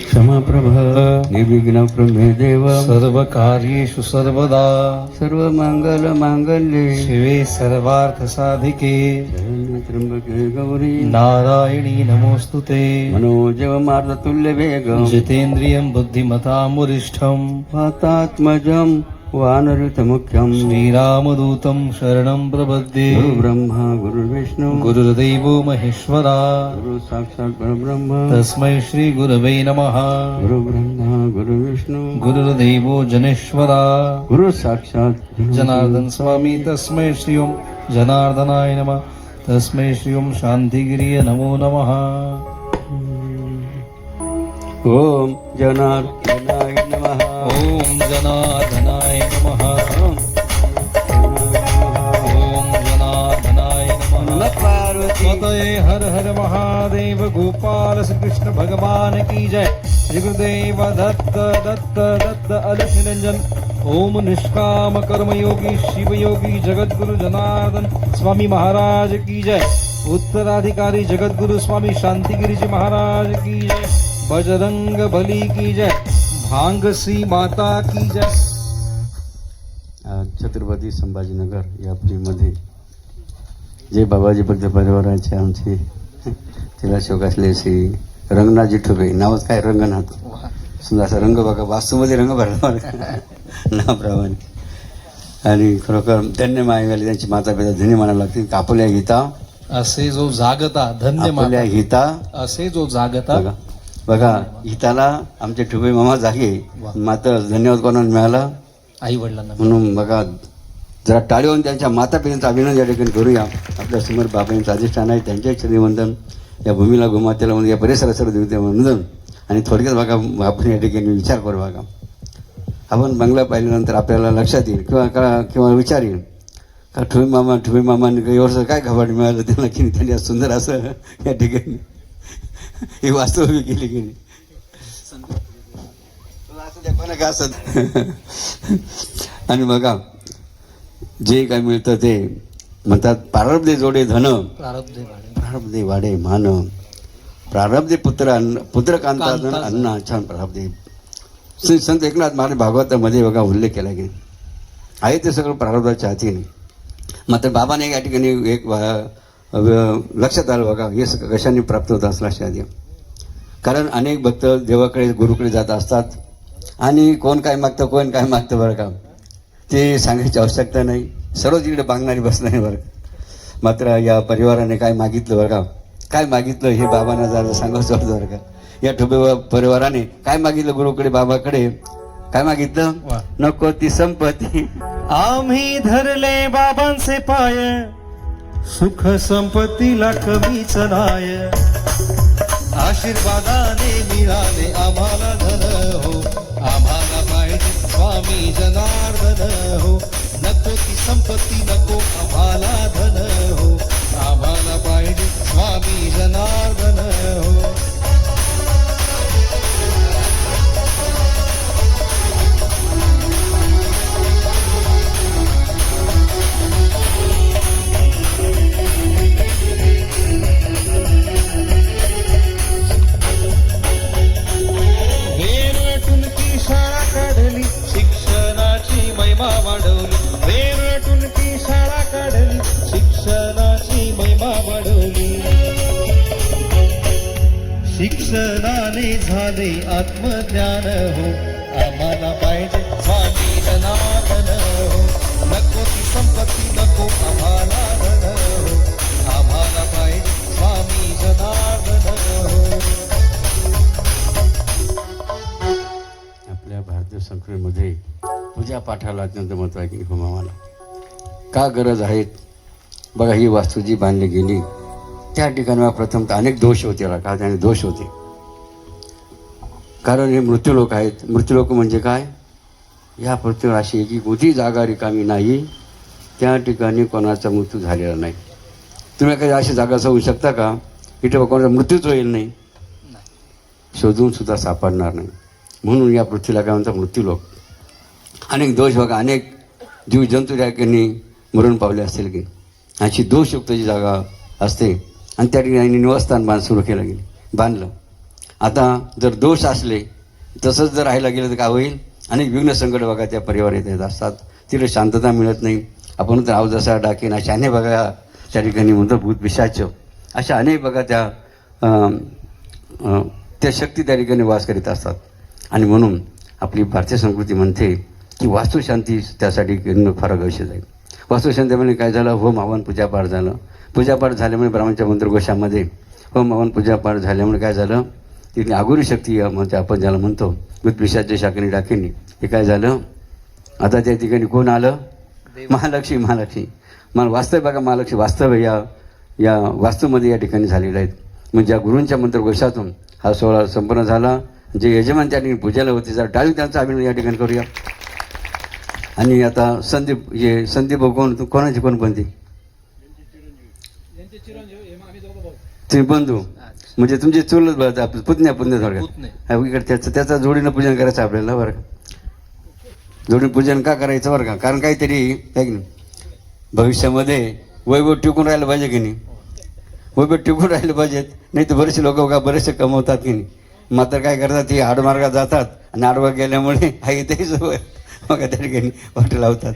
क्षमाप्रभ निर्विघ्न प्रमे देव सर्वकार्येषु सर्वदा सर्वमंगलमांगल्ये शिवे सर्वार्थसाधिके शरण्ये त्र्यंबके गौरी नारायणी नमोस्तुते मनोजवमार्गतुल्यवेगं जितेन्द्रियं बुद्धिमतां वरिष्ठं वातात्मजं वानरयुतमुख्यं श्रीरामदूतं शरणं प्रपद्ये गुरुब्रह्मा गुरुर्विष्णु गुरुर्देवो महेश्वरा गुरु साक्षात् परब्रह्म तस्मै श्रीगुरवे नमः गुरुब्रह्मा गुरुर्विष्णु गुरुर्देवो जनेश्वरा गुरु साक्षात् जनार्दन स्वामी तस्मै श्री ओम जनार्दनाय नमः तस्मै श्री ओम शांतिगिरिय नमो नमः ओम जनार्दनाय नमः ओम जनार्दनाय नमः ओम जनार्दनाय नमः स्वतये हर हर महादेव गोपाल श्री कृष्ण भगवान की जय श्री गुरुदेव दत्त दत्त दत्त अलख निरंजन ओम निष्काम कर्मयोगी शिवयोगी जगद्गुरु जनार्दन स्वामी महाराज की जय उत्तराधिकारी जगद्गुरु स्वामी शांतिगिरी जी महाराज की जय बजरंग बली की जय भांगसी माता की जय. छत्रपती संभाजीनगर या प्रीमध्ये जे बाबाजी भक्त परिवाराचे आमचे तिला शोक असले श्री रंगनाथजी ठुबे नावच काय रंगनाथ सुंदर असा रंग बघा वास्तूमध्ये रंग भरला नावाप्रमाणे आणि खरोखर धन्य मायवाली त्यांची माता पिता धन्य मानावं लागतील कापल्या गीता असे जो जागता धन्य आपल्या माता गीता असे जो जागता बघा गीताला आमचे ठुबे मामा जागे मात्र धन्यवाद कोणाला मिळाला आई वडिलांना म्हणून बघा जरा टाळीवून त्यांच्या माता पित्यांचं अभिनंदन या ठिकाणी करूया. आपल्या समोर बाबांचं अधिष्ठान आहे त्यांच्या चरणीवंदन या भूमीला गोमातेला म्हणजे या परिसरात सर्व देवते वंदन आणि थोडक्यात बघा आपण या ठिकाणी विचार करू. बघा आपण बंगला पाहिल्यानंतर आपल्याला लक्षात येईल किंवा विचार येईल का ठुबे मामाने काही वर्ष काय घबाड मिळालं त्यांना की त्यांनी सुंदर असं या ठिकाणी ही वास्तव केली की नाही का असत आणि बघा जे काय मिळतं ते म्हणतात प्रारब्धे जोडे धन प्रारब्धे वाडे मान प्रारब्धे पुत्र कांता अन्न छान प्रारब्धे संत एकनाथ महाराज भागवतामध्ये बघा उल्लेख केला की आहे ते सगळं प्रारब्धाच्या हाती नाही. मात्र बाबाने या ठिकाणी एक लक्षात आलं बघा हे सगळं कशाने प्राप्त होतं असं लक्षात येईल. कारण अनेक भक्त देवाकडे गुरुकडे जात असतात आणि कोण काय मागतं कोण काय मागतं बरं का ते सांगायची आवश्यकता नाही. सर्व तिकडे बांगणारी बसणारे बरं का. मात्र या परिवाराने काय मागितलं बरं का काय मागितलं हे बाबांना जरा सांगायचं होतं बरं का. या ठुबे परिवाराने काय मागितलं गुरुकडे बाबाकडे काय मागितलं नको ती संपत्ती आम्ही धरले बाबांचे पाय सुख संपत्तीला कमीच नाय आशीर्वादाने मिळाले आम्हाला धन हो आम्हाला पाहिजे स्वामी जनार्दन हो नको ती संपत्ती नको आम्हाला धन हो आम्हाला पाहिजे स्वामी जनार्दन हो. शिक्षणाची महिमा वाढवली शिक्षणाने झाले आत्मज्ञान हो आम्हाला पाहिजे स्वामी जनार्दन हो नको ती संपत्ती नको आम्हाला धन हो आम्हाला पाहिजे स्वामी जनार्दन हो. आपल्या भारतीय संस्कृतीमध्ये पूजा पाठाला अत्यंत महत्त्व आहे की होमाला का गरज आहेत. बघा ही वास्तू जी बांधली गेली त्या ठिकाणी प्रथमतः अनेक दोष होते का त्याने दोष होते. कारण हे मृत्यूलोक आहेत. मृत्यूलोक म्हणजे काय या पृथ्वीवर अशी एक कोणती जागा रिकामी नाही त्या ठिकाणी कोणाचा मृत्यू झालेला नाही. तुम्ही काही अशी जागा जाऊ शकता का इथे कोणाचा मृत्यूच होईल नाही शोधून सुद्धा सापडणार नाही. म्हणून या पृथ्वीला काय म्हणतात मृत्यूलोक. अनेक दोष बघा अनेक जीवजंतू त्या ठिकाणी मरण पावले असतील की अशी दोषयुक्त जी जागा असते आणि त्या ठिकाणी निवासस्थान सुरू केलं गेलं बांधलं आता जर दोष असले तसंच जर राहायला गेलं तर काय होईल? अनेक विघ्न संकट बघा त्या परिवारात येत असतात, तिला शांतता मिळत नाही. आपण तर आव जसा डाकीन अशा अनेक बघा त्या ठिकाणी म्हणतो भूत पिशाच, अशा अनेक बघा त्या शक्ती त्या ठिकाणी वास करीत असतात. आणि म्हणून आपली भारतीय संस्कृती म्हणते की वास्तुशांती त्यासाठी करणं फार आवश्यक आहे. वास्तुशांतीमध्ये काय झालं? होम हवन पूजापाठ झालं. पूजापाठ झाल्यामुळे ब्राह्मणच्या मंत्रकोशामध्ये होम हवन पूजापाठ झाल्यामुळे काय झालं? तिथे आगुरी शक्ती म्हणजे आपण ज्याला म्हणतो भूत पिशाच शाकिनी डाकिनी, हे काय झालं? आता त्या ठिकाणी कोण आलं? महालक्ष्मी. मला वास्तव बघा, महालक्ष्मी वास्तव या वास्तूमध्ये या ठिकाणी झालेलं आहेत. म्हणजे या गुरूंच्या मंत्रकोशातून हा सोहळा संपन्न झाला. जे यजमान त्या ठिकाणी पूजेला होते जर टाळी त्यांचा अभिनय या ठिकाणी करूया. आणि आता संदीप कोणाची कोणती तुम्ही बंधू म्हणजे तुमचे चुलत बघा आपलं पुतण्या थोडक्यात इकडे त्याचा जोडीनं पूजन करायचं आपल्याला बरं का. जोडीनं पूजन का करायचं बरं का? कारण काहीतरी आहे की नाही, भविष्यामध्ये वैभव टिकून राहिलं पाहिजे की नाही? वैभव टिकून राहिलं पाहिजेत, नाही तर बरेचसे लोक बघा बरेचसे कमवतात की नाही, मात्र काय करतात ती आडमार्गात जातात आणि आडमार्ग गेल्यामुळे आई तेच बघा त्या ठिकाणी वाट लावतात.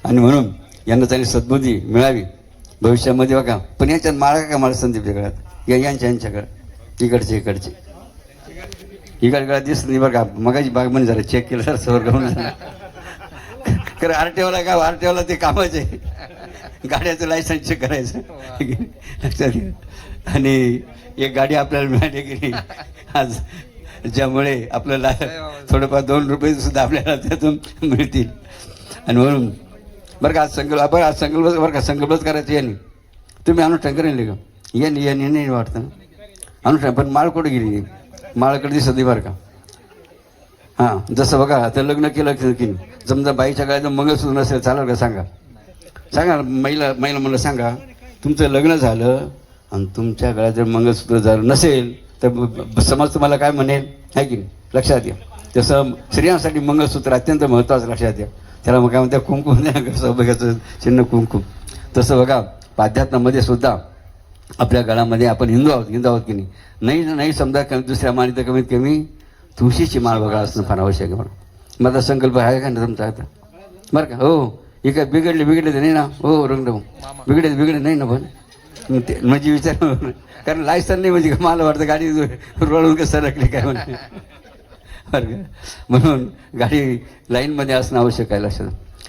आणि म्हणून यांना चांगली सद्बुद्धी मिळावी भविष्यामध्ये बघा. पण यांच्यात माळा का मला संदीपच्या गळ्यात यांच्याकडे इकडचे गळ्यात दिसत नाही बरं का. मगाची बाग म्हणजे जरा चेक केलं सर सवर करून खरं आरटीओला का आरटीओला ते कामच आहे, गाड्याचं लायसन्स चेक करायचं लक्षात घ्या. आणि एक गाडी आपल्याला मिळाली की नाही आज, ज्यामुळे आपल्याला थोडंफार 2 रुपये सुद्धा आपल्याला त्यातून मिळतील. आणि म्हणून बरं का आज संकल्प बरं का संकल्पच करायचं यांनी. तुम्ही अनुष्ठान करेल का? यांनी नाही वाटतं ना अनुष्ठान. पण माळ कुठे गेली? माळकडे दिसत नाही बरं का. हां जसं बघा आता लग्न केलं की समजा बाईच्या गळ्यात मंगळसूत्र नसेल चालेल का? सांगा महिला म्हणलं सांगा तुमचं लग्न झालं आणि तुमच्या गळ्यात जर मंगळसूत्र जर नसेल तर समाज तुम्हाला काय म्हणेल आहे की नाही? लक्षात घ्या. तसं स्त्रियांसाठी मंगळसूत्र अत्यंत महत्त्वाचं, लक्षात घ्या. त्याला मग काय म्हणतात कुंकुम सौभाग्याचं चिन्ह कुंकुम. तसं बघा पाध्यात्मामध्ये सुद्धा आपल्या गळामध्ये आपण हिंदू आहोत की नाही समजा दुसऱ्या माळी तर कमीत कमी तुळशीची माळ बघा असणं फार आवश्यक आहे. बरं माझा संकल्प आहे का ना तुमचा आता बरं का? हो हे काय बिघडले तर नाही ना? हो रंग बिघडले नाही ना? पण ते म्हणजे विचार कारण लायसन नाही म्हणजे मला वाटतं गाडी रोडून कसं सरकली काय म्हणते बरं का. म्हणून गाडी लाईनमध्ये असणं आवश्यक आहे लक्षात.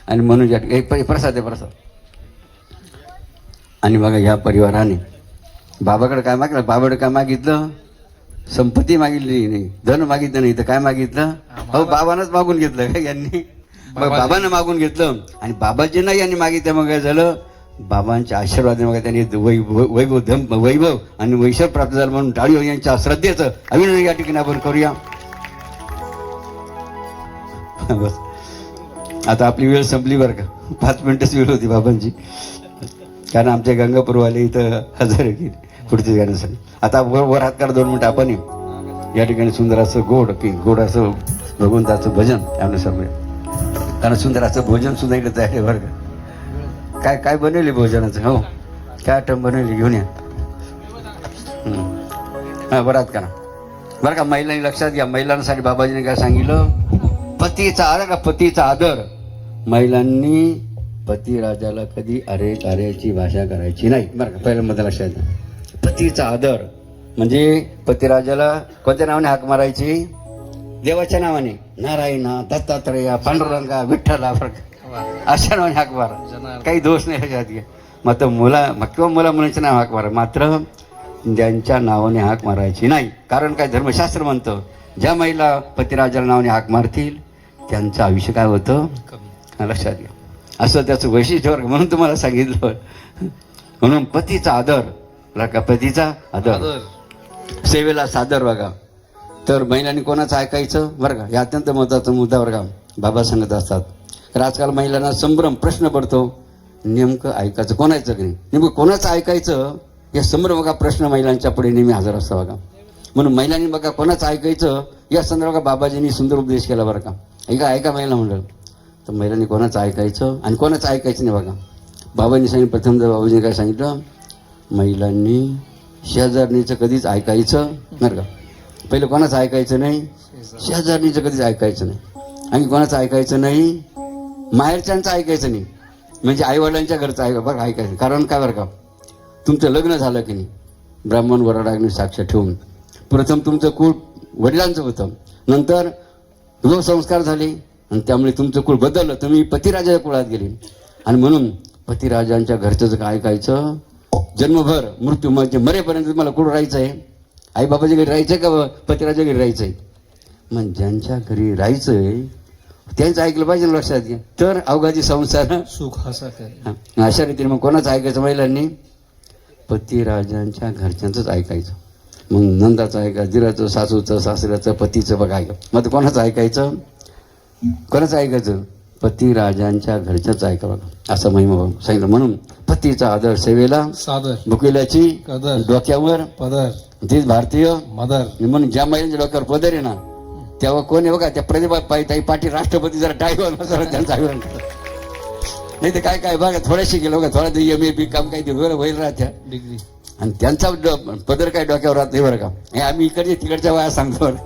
आणि म्हणून एक प्रसाद आहे प्रसाद. आणि बघा ह्या परिवाराने बाबाकडे काय मागितलं? संपत्ती मागितली नाही, धन मागितलं नाही, तर काय मागितलं? हो बाबानंच मागून घेतलं का यांनी? बाबानं मागून घेतलं आणि बाबाजींना यांनी मागितलं. मग काय झालं? बाबांच्या आशीर्वादाने मग त्यांनी वैभव आणि वैश्वर प्राप्त झालं. म्हणून टाळी यांच्या श्रद्धेचं अभिनंदन या ठिकाणी आपण करूया. बस आता आपली वेळ संपली बरं का. 5 मिनिटच वेळ होती बाबांची, कारण आमच्या गंगापूरवाले इथं हजर आहे की पुढच्या गाण्यासाठी. आता वर हात काढा 2 मिनिटं. आपण या ठिकाणी सुंदर असं गोड असं भगवंताचं भजन आपल्या सर्व, कारण सुंदर असं भोजन सुद्धा इकडे तयार आहे बरं का. काय बनवले भोजनाचं? हो काय आयटम बनवली घेऊन या. हां बरं हात करा बरं का. महिलांनी लक्षात घ्या, महिलांसाठी बाबाजीने काय सांगितलं? पतीचा आदर. महिलांनी पतिराजाला कधी अरेची भाषा करायची नाही बरं का. पहिलं मध्ये लक्षात घ्या. पतीचा आदर म्हणजे पतिराजाला कोणत्या नावाने हाक मारायची? देवाच्या नावाने. नारायणा, दत्तात्रेया, पांडुरंगा, विठ्ठला बरं का, अशा नावाने हाक मारा. काही दोष नाही लक्षात घ्या. मात्र मुला मुलांच्या नाव हाक मारा, मात्र ज्यांच्या नावाने हाक मारायची नाही. कारण काय धर्मशास्त्र म्हणतं ज्या महिला पतिराजाला नावाने हाक मारतील त्यांचं आयुष्य काय होतं लक्षात घ्या. असं त्याचं वैशिष्ट्य वर्ग म्हणून तुम्हाला सांगितलं. म्हणून पतीचा आदर का, पतीचा आदर, सेवेला सादर बघा. तर महिलांनी कोणाचं ऐकायचं बरं का. हे अत्यंत महत्त्वाचा मुद्दा बरं का बाबा सांगत असतात. तर आजकाल महिलांना संभ्रम प्रश्न पडतो, नेमकं ऐकायचं कोणाचं की नाही, नेमकं कोणाचं ऐकायचं या संभ्रम बघा प्रश्न महिलांच्या पुढे नेहमी हजर असतो बघा. म्हणून महिलांनी बघा कोणाचं ऐकायचं या संदर्भात बाबाजींनी सुंदर उपदेश केला बरं का. ऐका महिला म्हणलं तर महिलांनी कोणाचं ऐकायचं आणि कोणाचं ऐकायचं नाही बघा. बाबांनी सांगितलं प्रथम बाबाजीने काय सांगितलं? महिलांनी शेजारणीचं कधीच ऐकायचं बरं का. पहिलं कोणाचं ऐकायचं नाही, शेजारणीचं कधीच ऐकायचं नाही, आणि कोणाचं ऐकायचं नाही, माहेरच्यांचं ऐकायचं नाही, म्हणजे आईवडिलांच्या घरचं बघा ऐकायचं. कारण काय बरं का, तुमचं लग्न झालं की नाही, ब्राह्मण वरडाग्नी साक्ष ठेवून प्रथम तुमचं कुळ वडिलांचं होतं, नंतर गृहसंस्कार झाले आणि त्यामुळे तुमचं कुळ बदललं, तुम्ही पतिराजाच्या कुळात गेले. आणि म्हणून पतिराजांच्या घरचं काय ऐकायचं, जन्मभर मृत्यू म्हणजे मरेपर्यंत तुम्हाला कुठं राहायचं आहे, आईबाबाच्या घरी राहायचं आहे का पतिराजाच्या घरी राहायचं आहे. मग ज्यांच्या घरी राहायचं आहे त्यांचं ऐकलं पाहिजे ना, लक्षात घ्या. तर अवघाची संसार सुख हसा काय. अशा रीतीने मग कोणाचं ऐकायचं महिलांनी, पतिराजांच्या घरच्यांचंच ऐकायचं. मग नंदाचं ऐकायचं, दिराचं, सासूचं, सासऱ्याचं, पतीचं बघा ऐका. मग कोणाचं ऐकायचं, कोणाचं ऐकायचं, पतिराजांच्या घरच्याच ऐका बघा, असं महिमा सांगितलं. म्हणून पतीचा आदर सेवेला सादर, भुकेल्याची कदर, डोक्यावर पदर, तीच भारतीय मदर. म्हणून ज्या महिलांच्या डोक्यावर पदर आहे ना, तेव्हा कोण आहे बघा, त्या प्रतिभा ताई पाटील राष्ट्रपती जरा टाईवर त्यांचं आयुरण करतात. नाही ते काय काय बघा, थोड्याशी गेलो बघा, थोडा MA BCom काही ते होईल राहत्या डिग्री, आणि त्यांचा पदर काय डोक्यावर राहत नाही बरं का. हे आम्ही इकडचे तिकडच्या वया सांगतो बरं,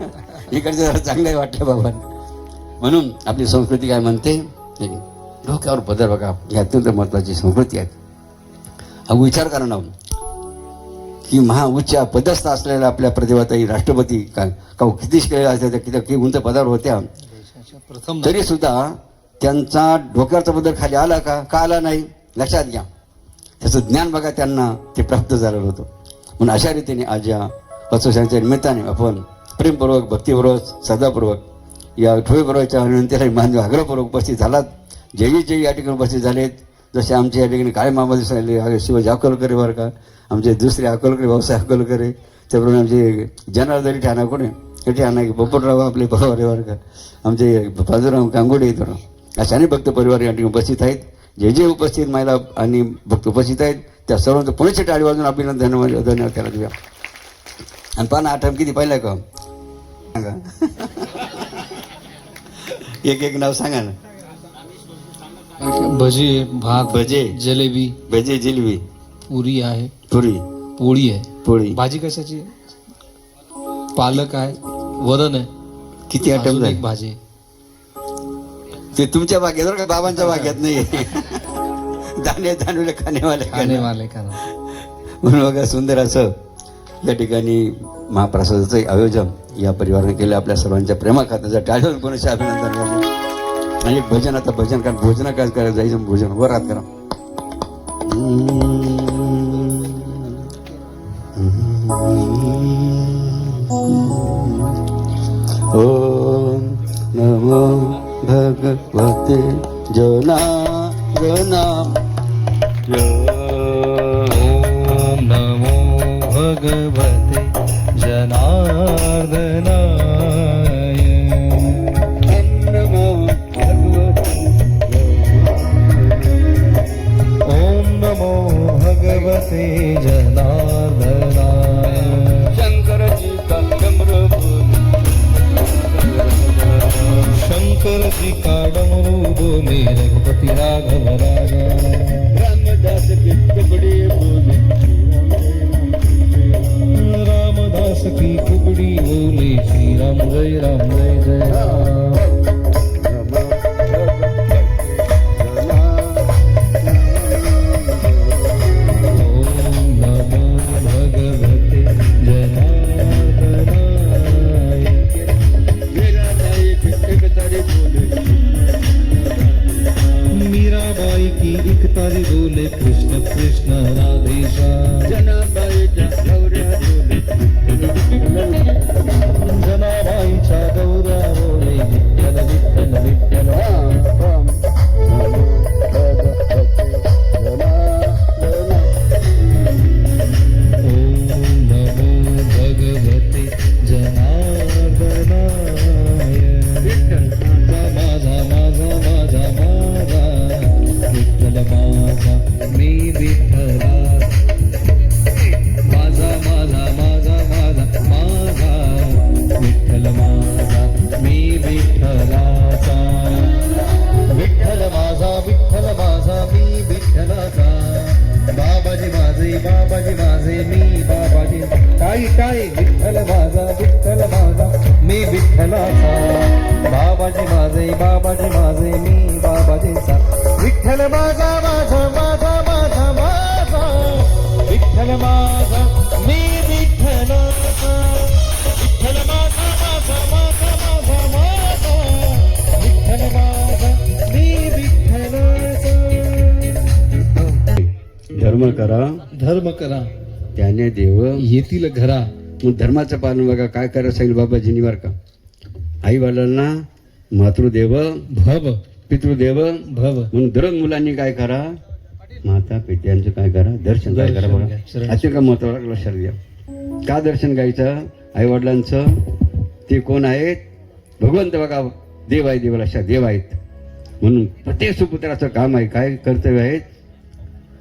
इकडच्या जरा चांगलं वाटलं बाबा. म्हणून आपली संस्कृती काय म्हणते, डोक्यावर पदर बघा, ही अत्यंत महत्वाची संस्कृती आहे. हा विचार करा ना की उच्च पदस्थ असलेल्या आपल्या प्रतिभाताई राष्ट्रपती का किती शिकलेल्या असल्या, किती उंच पदावर होत्या, प्रथम तरी सुद्धा त्यांचा डोक्यावरचा पदर खाली आला का आला नाही, लक्षात घ्या. त्याचं ज्ञान बघा त्यांना ते प्राप्त झालेलं होतं. म्हणून अशा रीतीने आज या वास्तुशांच्या निमित्ताने आपण प्रेमपूर्वक, भक्तीपूर्वक, श्रद्धापूर्वक या ठोळीपूर्वकच्या विनंतीला मान्य आग्रहपूर्वक उपस्थित झालात. जे या ठिकाणी उपस्थित झालेत, जसे आमचे या ठिकाणी काळे मामा दिसले, शिवाजी अकोलकरे बरं का, आमचे दुसरे अकोलकरे, भाऊसाहेब अकोलकरे, त्याप्रमाणे आमचे जनार्दनी ठाणा कोणी ठाणा पोपटराव आपले बरोबर बरं का, आमचे बाजूराव कांगोडे येतो ना, अशा अनेक भक्त परिवार या ठिकाणी उपस्थित आहेत. जे उपस्थित महिला आणि भक्त उपस्थित आहेत त्या सर्वांचं पुण्याची टाळी वाजून अभिनंदन धन्यवाद त्याला देऊया. आणि पाना आठवण किती पाहिलं का, सांगा एक नाव सांगा ना. भजी, भात, भजे, जलेबी, भजे, जिलेबी, पुरी आहे, पुरी, पोळी आहे, पोळी, भाजी कशाची, पालक आहे, वरण आहे, किती आयटम अजून झाले. एक भाजी. ते तुमच्या बागेत बरं का, बाबांच्या बागेत नाही. दाणे खाणेवाले खाणेवाले का. म्हणून बघा सुंदर असं या ठिकाणी महाप्रसादाचं आयोजन या परिवाराने केलं. आपल्या सर्वांच्या प्रेमाखात्याचं टाळ्यावर कोणाचे अभिनंदन झाले. आणि एक भजन, आता भजन कारण भोजन काय करायचं, जायचं भोजन वर हात करा. ओम नमो भगवते जनार्दनाय. ओम नमो भगवते जनार्दनाय. ओम नमो भगवते जनार्दनाय. शंकरजी का डमरू बोले, शंकरजी का डमरू बोले, रघुपति राघव राजा. रामदास की कुबड़ी बोले, रामदास की कुबड़ी बोले, श्री राम जय जय राम. मीराबाई की एक तारी बोले, कृष्ण कृष्ण राधेशा. जनाबाईच्या गौऱ्या बोले, विठ्ठल विठ्ठल विठ्ठल. ओम नमो भगवते जनार्दनाय. माझा माझा माझा माझा विठ्ठल माझा मी विठ्ठला. माझा माझा माझा माझा माझा विठ्ठल माझा मी विठ्ठलाचा. विठ्ठल माझा मी विठ्ठलाचा. बाबाजी माझे मी बाबाजी. टाळी टाळी. विठ्ठल माझा मी विठ्ठलाचा बाबाजी माझे मी बाबाजीचा विठ्ठल माझा माझा माझा माझा माझा विठ्ठल माझा मी विठ्ठलाचा विठ्ठल माझा माझा माझा माझा माझा विठ्ठल माझा मी विठ्ठलाचा. धर्म करा धर्म करा त्याने देव. येतील घरा. मग धर्माचं पालन बघा काय करायला सांगितलं बाबाजींनी बरं का. आई वडिलांना मातृदेव भव पितृदेव भव म्हणून दररोज मुलांनी काय करा माता पित्यांचं काय करा दर्शन काय करा बघा. शरण. आजच्या का महत्वाला लक्षात घ्या. का दर्शन घ्यायचं आई वडिलांचं. ते कोण आहेत भगवंत बघा देव आहे. देव लक्षात देव आहेत म्हणून प्रत्येक सुपुत्राचं काम आहे काय कर्तव्य आहेत.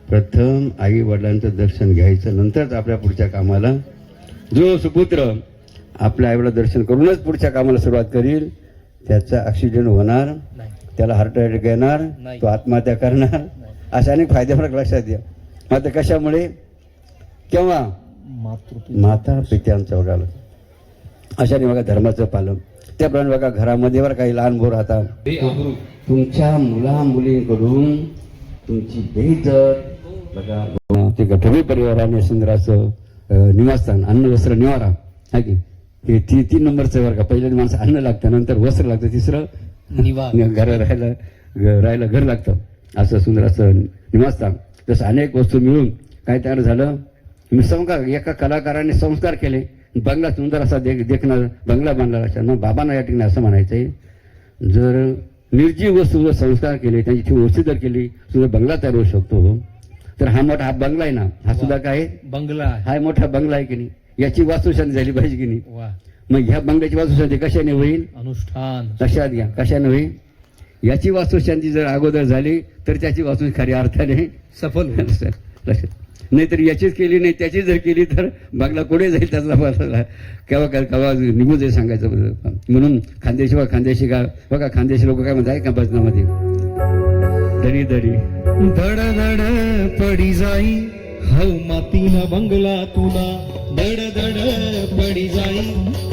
प्रथम आई वडिलांचं दर्शन घ्यायचं नंतरच आपल्या पुढच्या कामाला. जो सुपुत्र आपल्या आईवडिला दर्शन करूनच पुढच्या कामाला सुरुवात करील त्याचा ॲक्सिडेंट होणार नाही. त्याला हार्ट अटॅक येणार नाही. तो आत्महत्या करणार अशा अनेक फायदे फरक लक्षात घ्या. मात्र कशामुळे केव्हा माता पित्यांचा वडाला अशाने बघा धर्माचं पालन. त्याप्रमाणे बघा घरामध्ये बरं काही लहान बोर राहतात तुमच्या मुला मुलींकडून तुमची बेइज्जत बघा. ते गठरी परिवाराने सुंदराचं निवासस्थान अन्न वस्त्र निवारा आहे की हे 3 नंबरचं बरं का. पहिल्या माणसं अन्न लागतं नंतर वस्त्र लागतं तिसरं घर राहायला घर लागतं. असं सुंदर असं निवासस्थान. जसं अनेक वस्तू मिळून काय तयार झालं मी संस्कार एका कलाकाराने संस्कार केले. बंगला सुंदर असा देखणार बंगला बांधला अशा मग बाबांना या ठिकाणी असं म्हणायचं आहे जर निर्जीव वस्तू जर संस्कार केले त्यांची वस्तू जर केली सुद्धा बंगला तयार होऊ शकतो. तर हा मोठा हा बंगला आहे ना हा सुद्धा काय बंगला हा मोठा बंगला आहे की नाही. याची वास्तुशांती झाली पाहिजे की नाही. मग ह्या बंगल्याची वास्तुशांती कशाने होईल अनुष्ठान. लक्षात घ्या कशाने होईल. याची वास्तुशांती जर अगोदर झाली तर त्याची वास्तू खऱ्या अर्थाने सफल होईल. लक्षात नाहीतर याचीच केली नाही त्याची जर केली तर बंगला कुठे जाईल त्याचा केव्हा निघून जाईल सांगायचं. म्हणून खानदेशी का बघा खानदेशी लोक काय म्हणतात का भजनामध्ये दरी दरी धड धड पडी जाई हौ मातीना बंगला तुला धड धड पडी जाई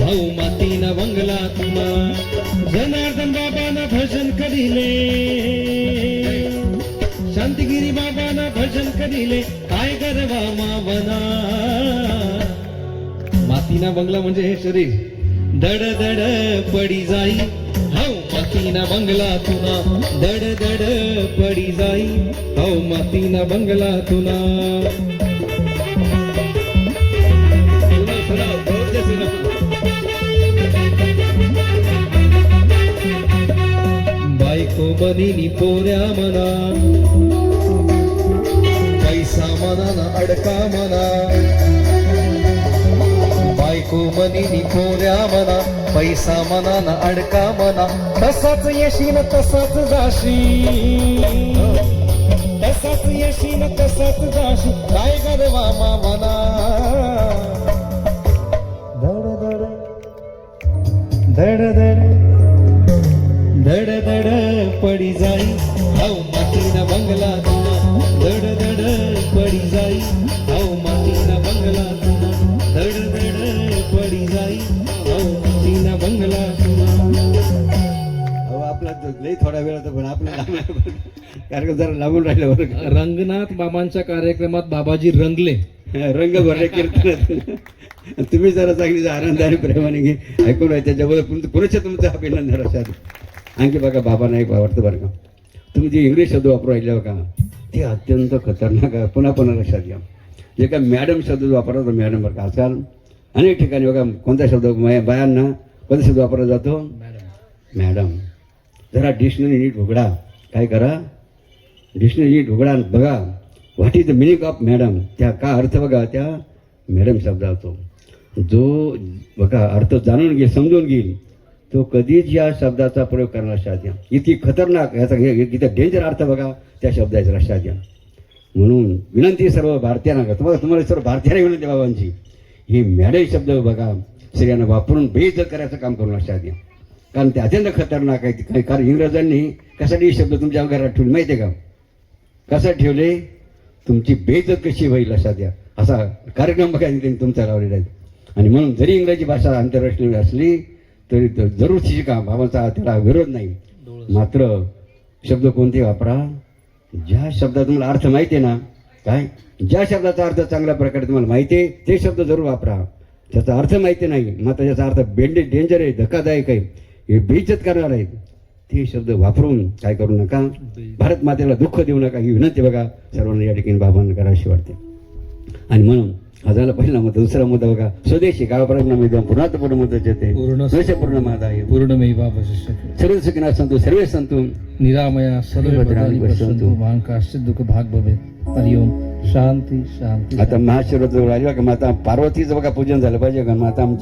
हौ मातीना बंगला तुला जनार्दन बाबाना भजन करिले शांतिगिरी बाबाना भजन करिले काय गरवा मावना. मातीना बंगला म्हणजे हे शरीर. धड धड पडी जाई हौ मातीना बंगला तुला धड धड पडी जाई हौ मातीना बंगला तुला. बायको बनिनी पोऱ्या मना पैसा मना ना अडका मना. बायको मनीनी पोऱ्या मना पैसा मना ना अडका मना. तसाच येशील तसाच जाशी तसाच येशील तसाच जाशी काय गरवा मावना. धड धड धड धड धड पडी जाई हौ मातीना बंगला तुला धड धड पडी जाई हौ मातीना बंगला तुला धड धड पडी जाई हौ मातीना बंगला तुला. आपला लई थोडा वेळ होता पण आपला कार्यक्रम जरा लागून राहिलं बरं. रंगनाथ बाबांच्या कार्यक्रमात बाबाजी रंगले रंग भरले कीर्तन. तुम्ही जरा चांगली आनंदाने प्रेमाने घे ऐकून आहे त्याच्याबद्दल पुरेशा तुमचं अभिनंदन लक्षात. आणखी बघा बाबांना एक आवडतं बरं का तुम्ही जे इंग्लिश शब्द वापरू राहिले बघा ते अत्यंत खतरनाक आहे. पुन्हा लक्षात घ्या. जे काय मॅडम शब्द वापरला तर मॅडम बरं का आजकाल अनेक ठिकाणी बघा कोणता शब्द बायांना कोणता शब्द वापरला जातो मॅडम. जरा डिक्शनरी नीट उघडा काय करा डिक्शनरी नीट उघडा बघा what is the meaning of madam. त्या का अर्थ बघा त्या मॅडम शब्दाचा जो बघा अर्थ जाणून घेईल समजून घेईल तो कधीच या शब्दाचा प्रयोग करणार लक्षात घ्या. इतकी खतरनाक याचा इथं डेंजर अर्थ बघा त्या शब्दाचा लक्षात घ्या. म्हणून विनंती सर्व भारतीयांना तुम्हाला सर्व भारतीयांना विनंती बाबांची ही मॅडम शब्द बघा स्त्रियांना वापरून बेइज्जत करायचं काम करून लक्षात घ्या. कारण ते अत्यंत खतरनाक आहे. कारण इंग्रजांनी कशासाठी शब्द तुमच्या घरात ठेवले माहिती आहे का. कसं ठेवले तुमची बेइज्जत कशी होईल लक्षात घ्या. असा कार्यक्रम बघा त्यांनी तुमचा लावलेला आहे. आणि म्हणून जरी इंग्रजी भाषा आंतरराष्ट्रीय असली तरी जरूर शिका, बाबांचा त्याला विरोध नाही. मात्र शब्द कोणते वापरा, ज्या शब्दात तुम्हाला अर्थ माहिती आहे ना, काय ज्या शब्दाचा अर्थ चांगल्या प्रकारे तुम्हाला माहिती आहे ते शब्द जरूर वापरा. त्याचा अर्थ माहिती नाही मात्र त्याचा अर्थ डेंजर आहे, धक्कादायक आहे, हे बेइज्जत करणार आहे, ते शब्द वापरून काय करू नका, भारत मातेला दुःख देऊ नका, ही विनंती बघा सर्वांना या ठिकाणी बाबांना करावीशी वाटते. आणि म्हणून हा झाला पहिला मुद्दा. दुसरा मुद्दा बघा, स्वदेशी गावापर्यंत पूर्णात्पूर्ण मुद्द्याचे ते पूर्ण मादाय पूर्णमेवावशिष्यते सर्व सुखिनः सन्तु सर्वे सन्तु निरामया सर्व भद्राणि पश्यन्तु मा कश्चित् दुःख भाग भवेत्. हरि ओम. शांती शांती. आता महाशिवरात्र राहिला का माता पार्वतीचं बघा पूजन झालं पाहिजे, कारण माता आमची